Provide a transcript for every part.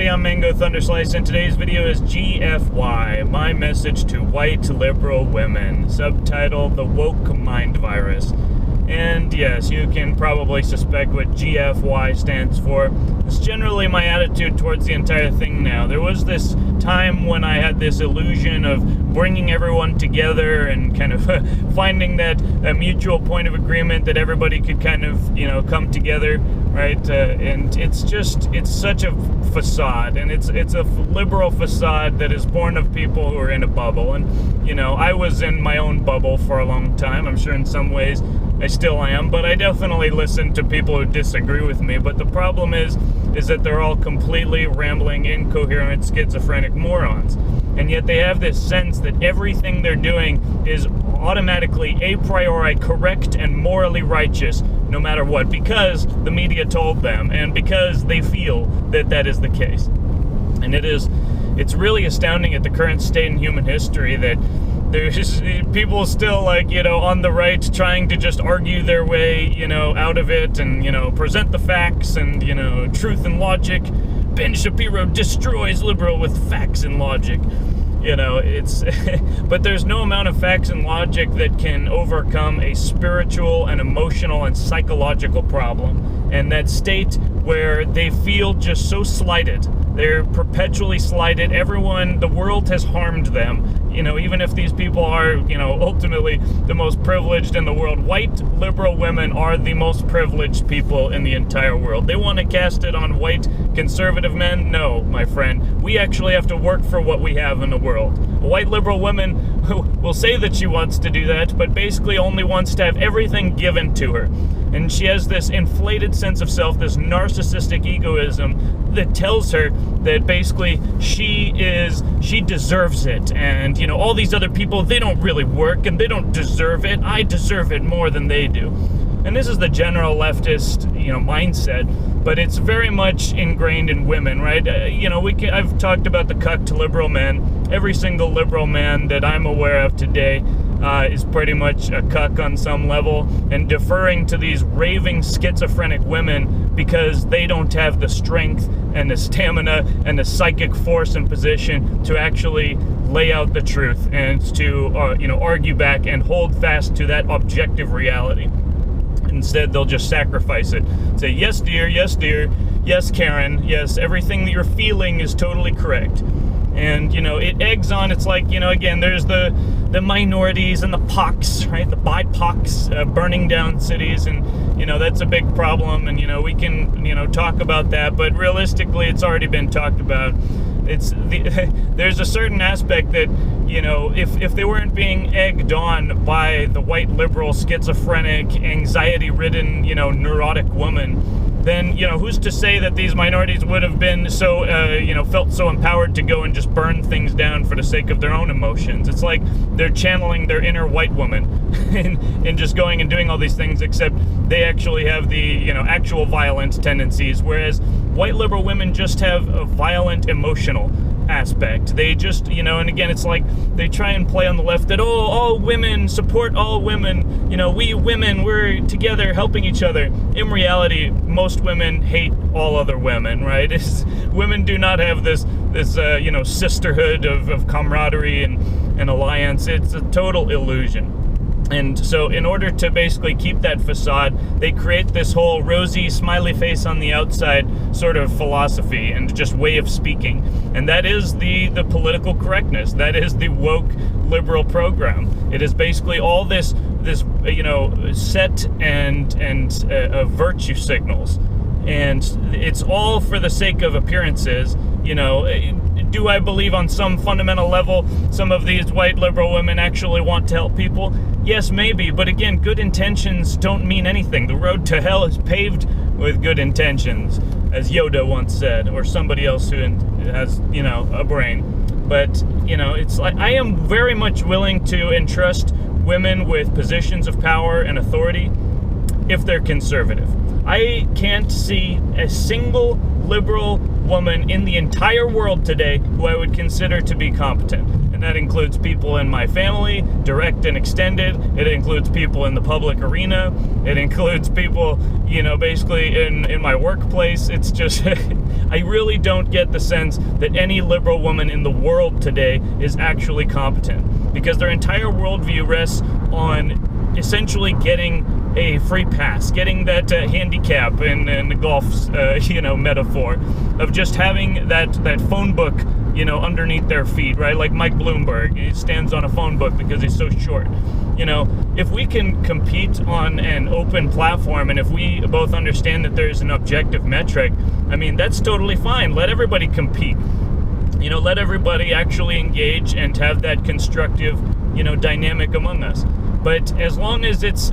everybody, I'm Mango Thunderslice, and today's video is GFY, my message to white liberal women, subtitled The Woke Mind Virus. And yes, you can probably suspect what GFY stands for. It's generally my attitude towards the entire thing now. There was this time when I had this illusion of bringing everyone together and kind of finding that a mutual point of agreement that everybody could kind of, come together, right? And it's such a facade, and it's a liberal facade that is born of people who are in a bubble. And, I was in my own bubble for a long time. I'm sure in some ways I still am, but I definitely listen to people who disagree with me. But the problem is that they're all completely rambling, incoherent, schizophrenic morons. And yet they have this sense that everything they're doing is automatically a priori correct and morally righteous, no matter what, because the media told them and because they feel that that is the case. And it's really astounding at the current state in human history that there's people still on the right trying to just argue their way, out of it and, present the facts and, truth and logic. Ben Shapiro destroys liberal with facts and logic. But there's no amount of facts and logic that can overcome a spiritual and emotional and psychological problem. And that state where they feel just so slighted. They're perpetually slighted. The world has harmed them. Even if these people are, ultimately the most privileged in the world, white liberal women are the most privileged people in the entire world. They want to cast it on white conservative men? No, my friend. We actually have to work for what we have in the world. A white liberal woman will say that she wants to do that, but basically only wants to have everything given to her. And she has this inflated sense of self, this narcissistic egoism that tells her that basically she deserves it. And, all these other people, they don't really work and they don't deserve it. I deserve it more than they do. And this is the general leftist, mindset, but it's very much ingrained in women, right? I've talked about the cucked liberal man. Every single liberal man that I'm aware of today is pretty much a cuck on some level and deferring to these raving schizophrenic women because they don't have the strength and the stamina and the psychic force and position to actually lay out the truth and to, argue back and hold fast to that objective reality. Instead, they'll just sacrifice it. Say, yes, dear, yes, Karen, yes, everything that you're feeling is totally correct. And, it eggs on, it's like, again, there's the minorities and the pox, right? The BIPOCs burning down cities, and, that's a big problem, and, we can, talk about that, but realistically, it's already been talked about. There's a certain aspect that, if they weren't being egged on by the white liberal, schizophrenic, anxiety-ridden, neurotic woman, then, who's to say that these minorities would have been so, felt so empowered to go and just burn things down for the sake of their own emotions. It's like they're channeling their inner white woman and just going and doing all these things, except they actually have the, actual violent tendencies, whereas white liberal women just have a violent emotional aspect. They just, and again, it's like they try and play on the left that, all women, support all women, we women, we're together helping each other. In reality, most women hate all other women, right? Women do not have this sisterhood of camaraderie and alliance. It's a total illusion. And so in order to basically keep that facade, they create this whole rosy, smiley face on the outside sort of philosophy and just way of speaking. And that is the political correctness. That is the woke liberal program. It is basically all this set and virtue signals. And it's all for the sake of appearances. Do I believe on some fundamental level some of these white liberal women actually want to help people? Yes, maybe, but again, good intentions don't mean anything. The road to hell is paved with good intentions, as Yoda once said, or somebody else who has, a brain. But, it's like I am very much willing to entrust women with positions of power and authority if they're conservative. I can't see a single liberal woman in the entire world today who I would consider to be competent. And that includes people in my family, direct and extended. It includes people in the public arena. It includes people, basically in my workplace. It's just, I really don't get the sense that any liberal woman in the world today is actually competent, because their entire worldview rests on essentially getting a free pass, getting that handicap in the golf, metaphor of just having that phone book, underneath their feet, right? Like Mike Bloomberg, he stands on a phone book because he's so short. If we can compete on an open platform, and if we both understand that there's an objective metric, that's totally fine. Let everybody compete. Let everybody actually engage and have that constructive, dynamic among us. But as long as it's,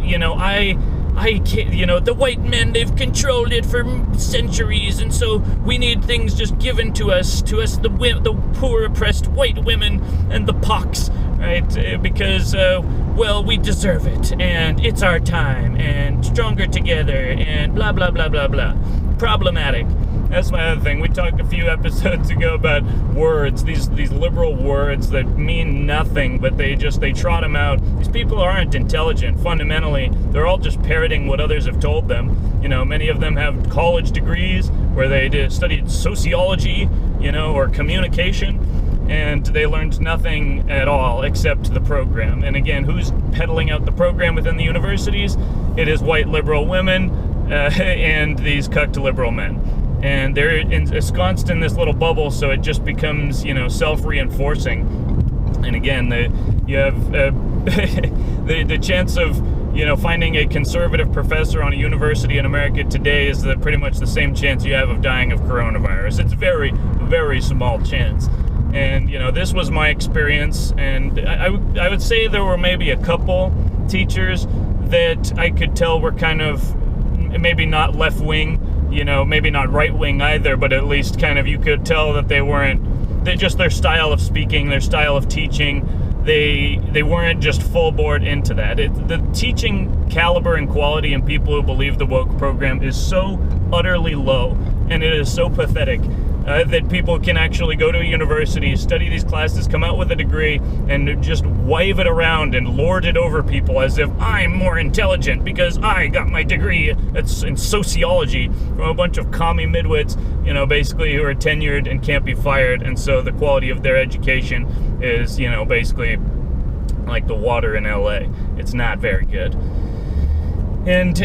I can't, the white men, they've controlled it for centuries, and so we need things just given to us, the poor oppressed white women and the pox, right? Because, we deserve it, and it's our time, and stronger together, and blah, blah, blah, blah, blah. Problematic. That's my other thing. We talked a few episodes ago about words, these liberal words that mean nothing, but they trot them out. These people aren't intelligent. Fundamentally, they're all just parroting what others have told them. Many of them have college degrees where they studied sociology, or communication, and they learned nothing at all except the program. And again, who's peddling out the program within the universities? It is white liberal women and these cucked liberal men. And they're ensconced in this little bubble, so it just becomes, self-reinforcing. And again, you have the chance of, finding a conservative professor on a university in America today is pretty much the same chance you have of dying of coronavirus. It's very, very small chance. And, this was my experience, and I would say there were maybe a couple teachers that I could tell were kind of maybe not left-wing, maybe not right-wing either, but at least kind of you could tell that their style of speaking, their style of teaching, they weren't just full board into that. The teaching caliber and quality in people who believe the woke program is so utterly low, and it is so pathetic that people can actually go to a university, study these classes, come out with a degree, and just wave it around and lord it over people as if I'm more intelligent because I got my degree in sociology from a bunch of commie midwits, basically who are tenured and can't be fired, and so the quality of their education is, basically like the water in LA. It's not very good. And,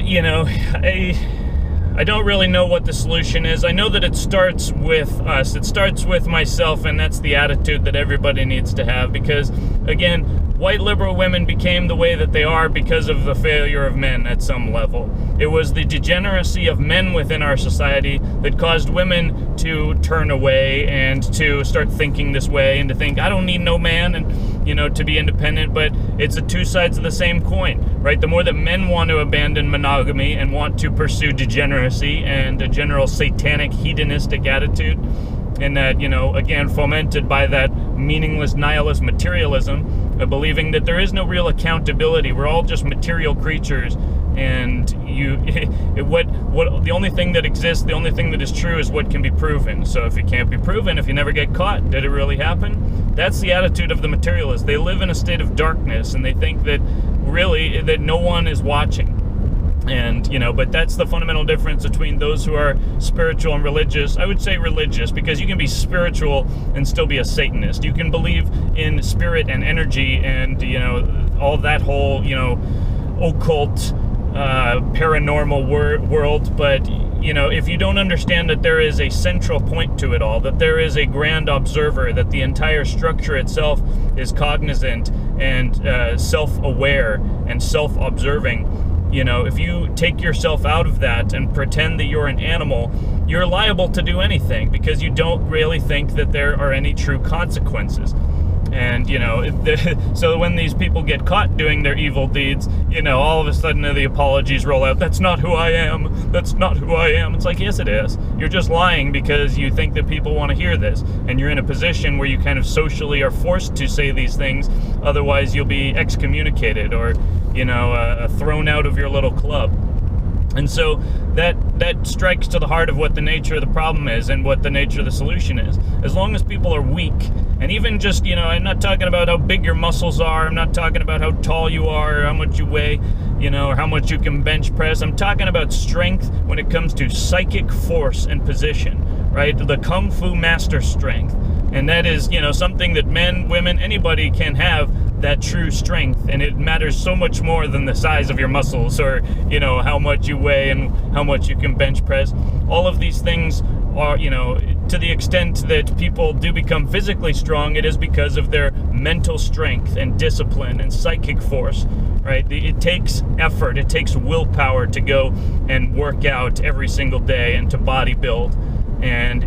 I don't really know what the solution is. I know that it starts with us. It starts with myself, and that's the attitude that everybody needs to have, because, again, white liberal women became the way that they are because of the failure of men at some level. It was the degeneracy of men within our society that caused women to turn away and to start thinking this way and to think, I don't need no man, and, to be independent. But it's the two sides of the same coin, right? The more that men want to abandon monogamy and want to pursue degeneracy and a general satanic hedonistic attitude, and that, again, fomented by that meaningless nihilist materialism, believing that there is no real accountability. We're all just material creatures, and the only thing that exists, the only thing that is true is what can be proven. So if it can't be proven, if you never get caught, did it really happen? That's the attitude of the materialists. They live in a state of darkness, and they think that really that no one is watching. And, but that's the fundamental difference between those who are spiritual and religious. I would say religious, because you can be spiritual and still be a Satanist. You can believe in spirit and energy and, all that whole, occult, paranormal world. But, if you don't understand that there is a central point to it all, that there is a grand observer, that the entire structure itself is cognizant and self-aware and self-observing, if you take yourself out of that and pretend that you're an animal, you're liable to do anything because you don't really think that there are any true consequences. And, so when these people get caught doing their evil deeds, all of a sudden the apologies roll out. That's not who I am. That's not who I am. It's like, yes, it is. You're just lying because you think that people want to hear this. And you're in a position where you kind of socially are forced to say these things. Otherwise, you'll be excommunicated or, thrown out of your little club. And so that strikes to the heart of what the nature of the problem is and what the nature of the solution is. As long as people are weak, and even just, I'm not talking about how big your muscles are, I'm not talking about how tall you are, or how much you weigh, or how much you can bench press. I'm talking about strength when it comes to psychic force and position, right? The Kung Fu master strength. And that is, something that men, women, anybody can have, that true strength, and it matters so much more than the size of your muscles or how much you weigh and how much you can bench press. All of these things are, to the extent that people do become physically strong, it is because of their mental strength and discipline and psychic force, right? It takes effort, it takes willpower to go and work out every single day and to bodybuild. And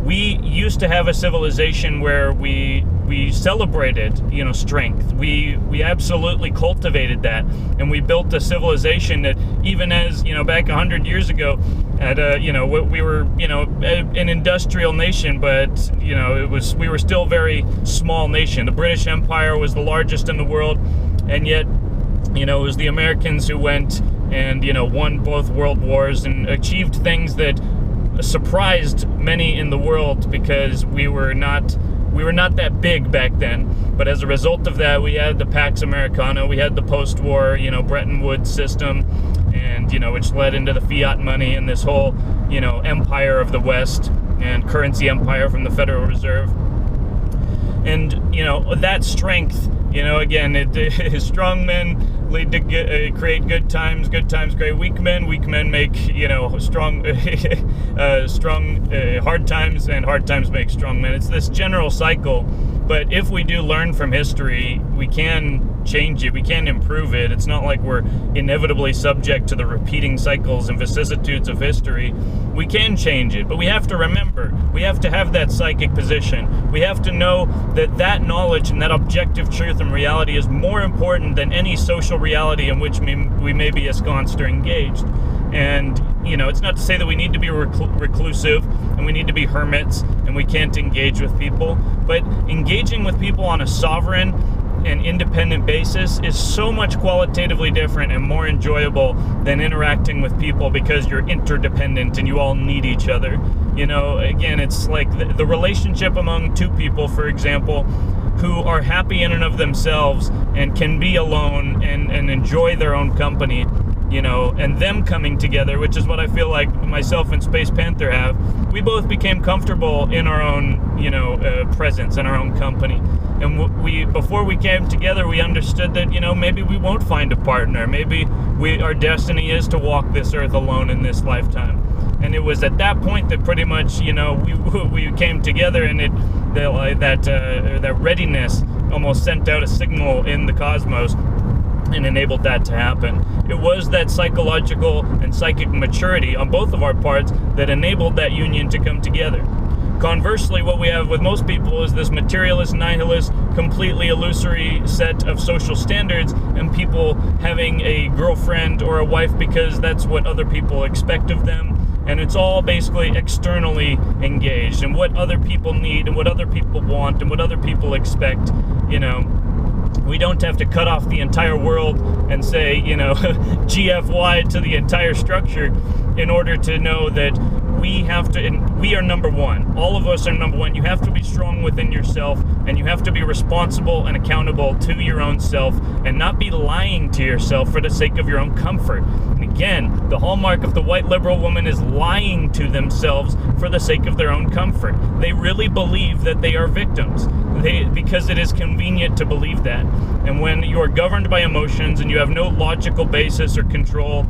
we used to have a civilization where we celebrated, strength. We absolutely cultivated that, and we built a civilization that, even as, back 100 years ago, we were, an industrial nation, but, we were still a very small nation. The British Empire was the largest in the world, and yet, it was the Americans who went and, won both world wars and achieved things that surprised many in the world, because we were not that big back then. But as a result of that, we had the Pax Americana, we had the post-war, Bretton Woods system, and, which led into the fiat money and this whole, empire of the West and currency empire from the Federal Reserve. And, that strength, again, strong men lead to create good times create weak men make, strong, hard times, and hard times make strong men. It's this general cycle. But if we do learn from history, we can change it, we can improve it. It's not like we're inevitably subject to the repeating cycles and vicissitudes of history. We can change it, but we have to remember, we have to have that psychic position. We have to know that knowledge and that objective truth and reality is more important than any social reality in which we may be ensconced or engaged. And, it's not to say that we need to be reclusive and we need to be hermits and we can't engage with people, but engaging with people on a sovereign and independent basis is so much qualitatively different and more enjoyable than interacting with people because you're interdependent and you all need each other. Again, it's like the relationship among two people, for example, who are happy in and of themselves and can be alone and enjoy their own company, and them coming together, which is what I feel like myself and Space Panther have. We both became comfortable in our own, presence, in our own company. And before we came together, we understood that, maybe we won't find a partner. Maybe our destiny is to walk this earth alone in this lifetime. And it was at that point that pretty much, we came together, and that readiness almost sent out a signal in the cosmos and enabled that to happen. It was that psychological and psychic maturity on both of our parts that enabled that union to come together. Conversely, what we have with most people is this materialist, nihilist, completely illusory set of social standards, and people having a girlfriend or a wife because that's what other people expect of them. And it's all basically externally engaged, and what other people need and what other people want and what other people expect. We don't have to cut off the entire world and say, GFY to the entire structure in order to know that we are number one. All of us are number one. You have to be strong within yourself, and you have to be responsible and accountable to your own self, and not be lying to yourself for the sake of your own comfort. And again, the hallmark of the white liberal woman is lying to themselves for the sake of their own comfort. They really believe that they are victims, because it is convenient to believe that. And when you are governed by emotions and you have no logical basis or control,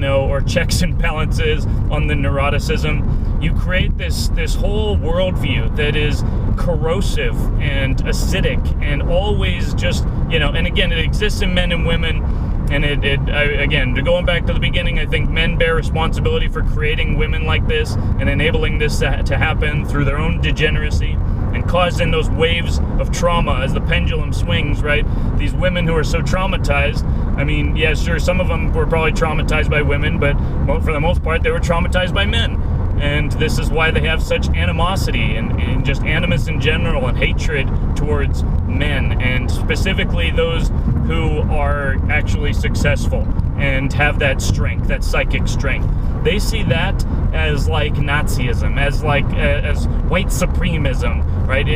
or checks and balances on the neuroticism, you create this whole worldview that is corrosive and acidic and always just, and again, it exists in men and women. And again, going back to the beginning, I think men bear responsibility for creating women like this and enabling this to happen through their own degeneracy and causing those waves of trauma as the pendulum swings, right? These women who are so traumatized, I mean, yeah, sure, some of them were probably traumatized by women, but for the most part, they were traumatized by men. And this is why they have such animosity and just animus in general and hatred towards men, and specifically those who are actually successful and have that strength, that psychic strength. They see that as like Nazism, as white supremism, right?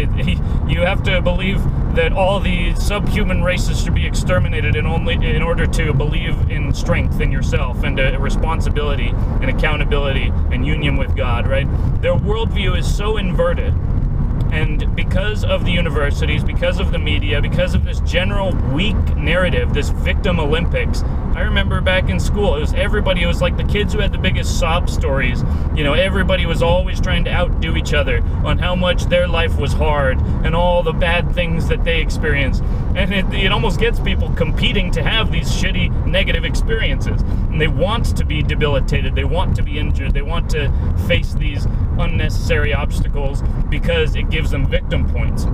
You have to believe that all the subhuman races should be exterminated in order to believe in strength in yourself and responsibility and accountability and union with God, right? Their worldview is so inverted. And because of the universities, because of the media, because of this general weak narrative, this victim Olympics, I remember back in school, it was like the kids who had the biggest sob stories. Everybody was always trying to outdo each other on how much their life was hard and all the bad things that they experienced. And it almost gets people competing to have these shitty, negative experiences. And they want to be debilitated. They want to be injured. They want to face these unnecessary obstacles because it gives them victim points.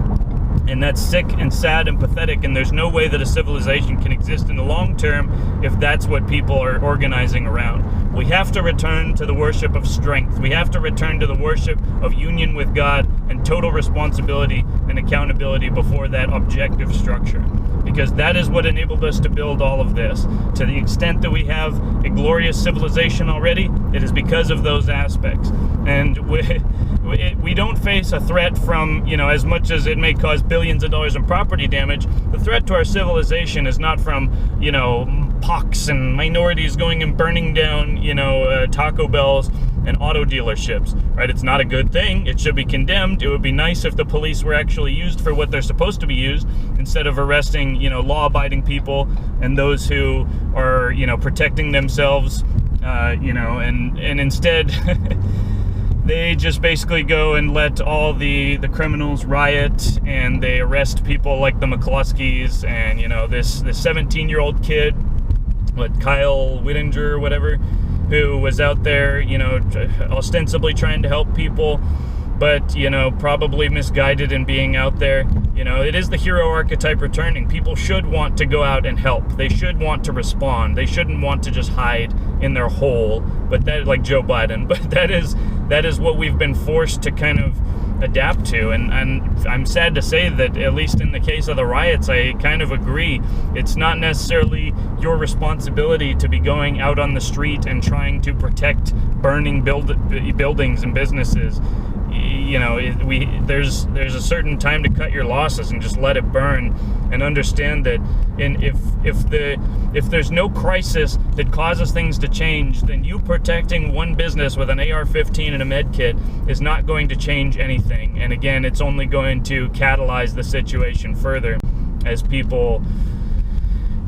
And that's sick and sad and pathetic, and there's no way that a civilization can exist in the long term if that's what people are organizing around. We have to return to the worship of strength. We have to return to the worship of union with God and total responsibility and accountability before that objective structure. Because that is what enabled us to build all of this. To the extent that we have a glorious civilization already, it is because of those aspects. And we don't face a threat from, as much as it may cause billions of dollars in property damage, the threat to our civilization is not from, pox and minorities going and burning down, Taco Bells and auto dealerships, right? It's not a good thing. It should be condemned. It would be nice if the police were actually used for what they're supposed to be used instead of arresting, law-abiding people and those who are, protecting themselves, and instead they just basically go and let all the criminals riot, and they arrest people like the McCloskeys and, this 17-year-old kid, Kyle Whittinger or whatever, who was out there, ostensibly trying to help people, but, probably misguided in being out there. It is the hero archetype returning. People should want to go out and help. They should want to respond. They shouldn't want to just hide in their hole, but that, like Joe Biden, but that is what we've been forced to kind of adapt to, and I'm sad to say that, at least in the case of the riots, I kind of agree. It's not necessarily your responsibility to be going out on the street and trying to protect burning buildings and businesses. There's a certain time to cut your losses and just let it burn, and understand that if there's no crisis that causes things to change, then you protecting one business with an AR-15 and a med kit is not going to change anything. And again, it's only going to catalyze the situation further as people,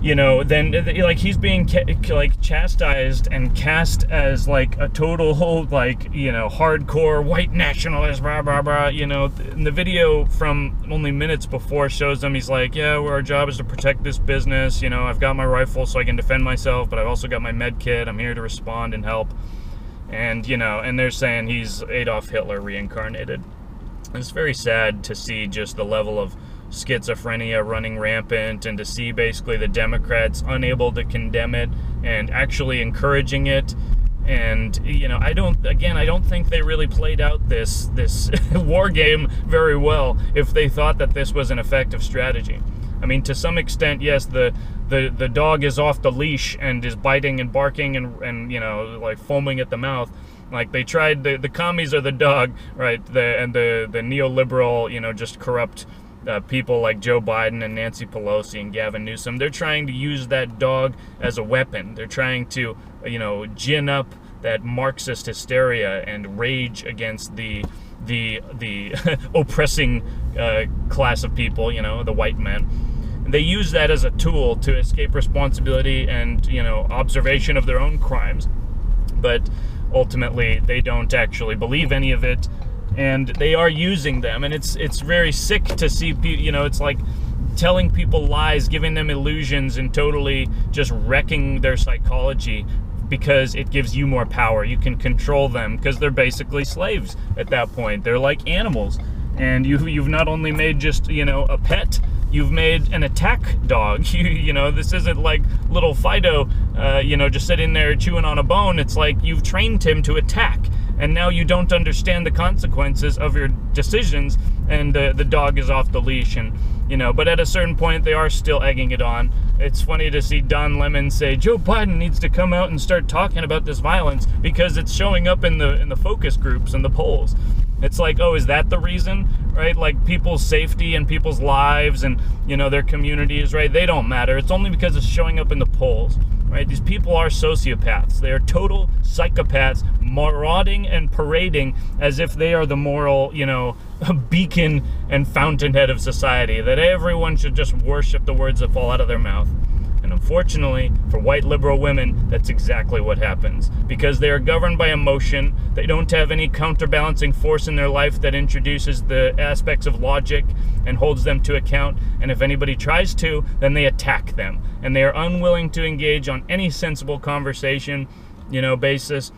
then like he's being chastised and cast as like a total hardcore white nationalist, blah blah blah. And the video from only minutes before shows them he's like, yeah, well, our job is to protect this business. I've got my rifle so I can defend myself, but I've also got my med kit. I'm here to respond and help. And and they're saying he's Adolf Hitler reincarnated. It's very sad to see just the level of schizophrenia running rampant, and to see basically the Democrats unable to condemn it and actually encouraging it. And I don't think they really played out this war game very well if they thought that this was an effective strategy. I mean, to some extent, yes, the dog is off the leash and is biting and barking and foaming at the mouth. Like they tried, the commies are the dog, right? The neoliberal, just corrupt people like Joe Biden and Nancy Pelosi and Gavin Newsom. They're trying to use that dog as a weapon. They're trying to, gin up that Marxist hysteria and rage against the oppressing class of people, the white men. And they use that as a tool to escape responsibility and, observation of their own crimes. But ultimately, they don't actually believe any of it, and they are using them. And it's very sick to see people, it's like telling people lies, giving them illusions, and totally just wrecking their psychology because it gives you more power. You can control them because they're basically slaves at that point. They're like animals. And you've not only made just, a pet, you've made an attack dog. This isn't like little Fido, just sitting there chewing on a bone. It's like you've trained him to attack. And now you don't understand the consequences of your decisions, and the dog is off the leash. And But at a certain point, they are still egging it on. It's funny to see Don Lemon say Joe Biden needs to come out and start talking about this violence because it's showing up in the focus groups and the polls. It's like, oh, is that the reason, right? Like people's safety and people's lives and, their communities, right? They don't matter. It's only because it's showing up in the polls, right? These people are sociopaths. They are total psychopaths, marauding and parading as if they are the moral, beacon and fountainhead of society, that everyone should just worship the words that fall out of their mouth. And unfortunately, for white liberal women, that's exactly what happens. Because they are governed by emotion, they don't have any counterbalancing force in their life that introduces the aspects of logic and holds them to account. And if anybody tries to, then they attack them. And they are unwilling to engage on any sensible conversation, basis,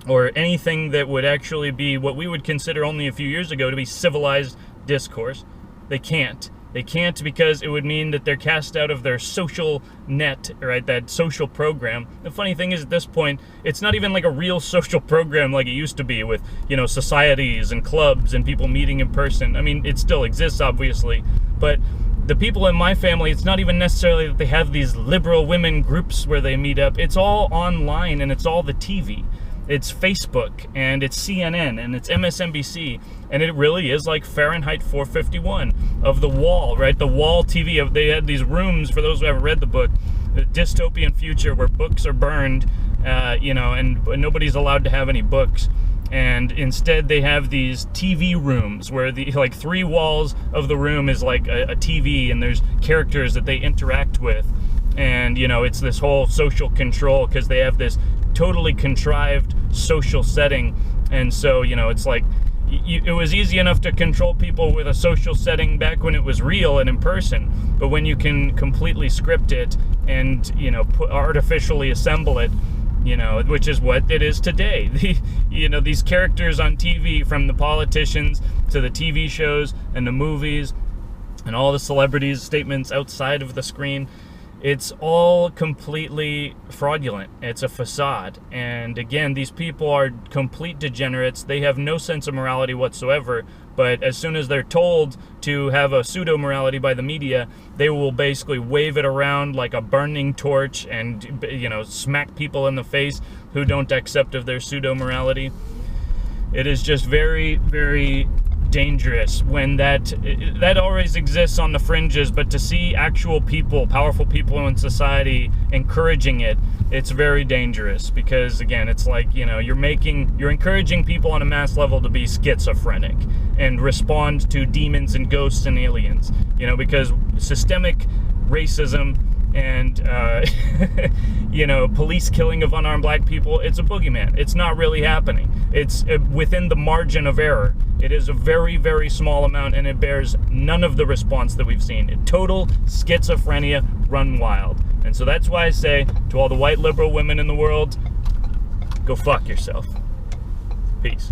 or anything that would actually be what we would consider only a few years ago to be civilized discourse. They can't. They can't because it would mean that they're cast out of their social net, right? That social program. The funny thing is, at this point, it's not even like a real social program like it used to be with, societies and clubs and people meeting in person. I mean, it still exists, obviously, but the people in my family, it's not even necessarily that they have these liberal women groups where they meet up. It's all online and it's all the TV. It's Facebook, and it's CNN, and it's MSNBC, and it really is like Fahrenheit 451 of The Wall, right? The Wall TV, they had these rooms, for those who haven't read the book, the dystopian future where books are burned, and nobody's allowed to have any books. And instead they have these TV rooms where the three walls of the room is like a TV, and there's characters that they interact with. And, it's this whole social control because they have this totally contrived social setting. And so, it's like it was easy enough to control people with a social setting back when it was real and in person. But when you can completely script it and, artificially assemble it, which is what it is today. These characters on TV, from the politicians to the TV shows and the movies and all the celebrities' statements outside of the screen, it's all completely fraudulent. It's a facade. And again, these people are complete degenerates. They have no sense of morality whatsoever. But as soon as they're told to have a pseudo-morality by the media, they will basically wave it around like a burning torch and, smack people in the face who don't accept of their pseudo-morality. It is just very, very dangerous when that always exists on the fringes, but to see actual people, powerful people in society encouraging it, it's very dangerous. Because again, it's like, you're encouraging people on a mass level to be schizophrenic and respond to demons and ghosts and aliens, because systemic racism and police killing of unarmed black people, it's a boogeyman. It's not really happening. It's within the margin of error. It is a very, very small amount, and it bears none of the response that we've seen. Total schizophrenia run wild. And so that's why I say to all the white liberal women in the world, go fuck yourself. Peace.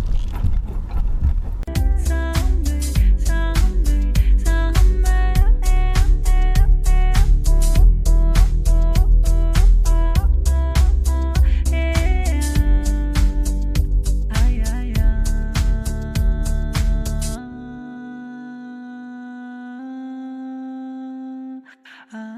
Ah.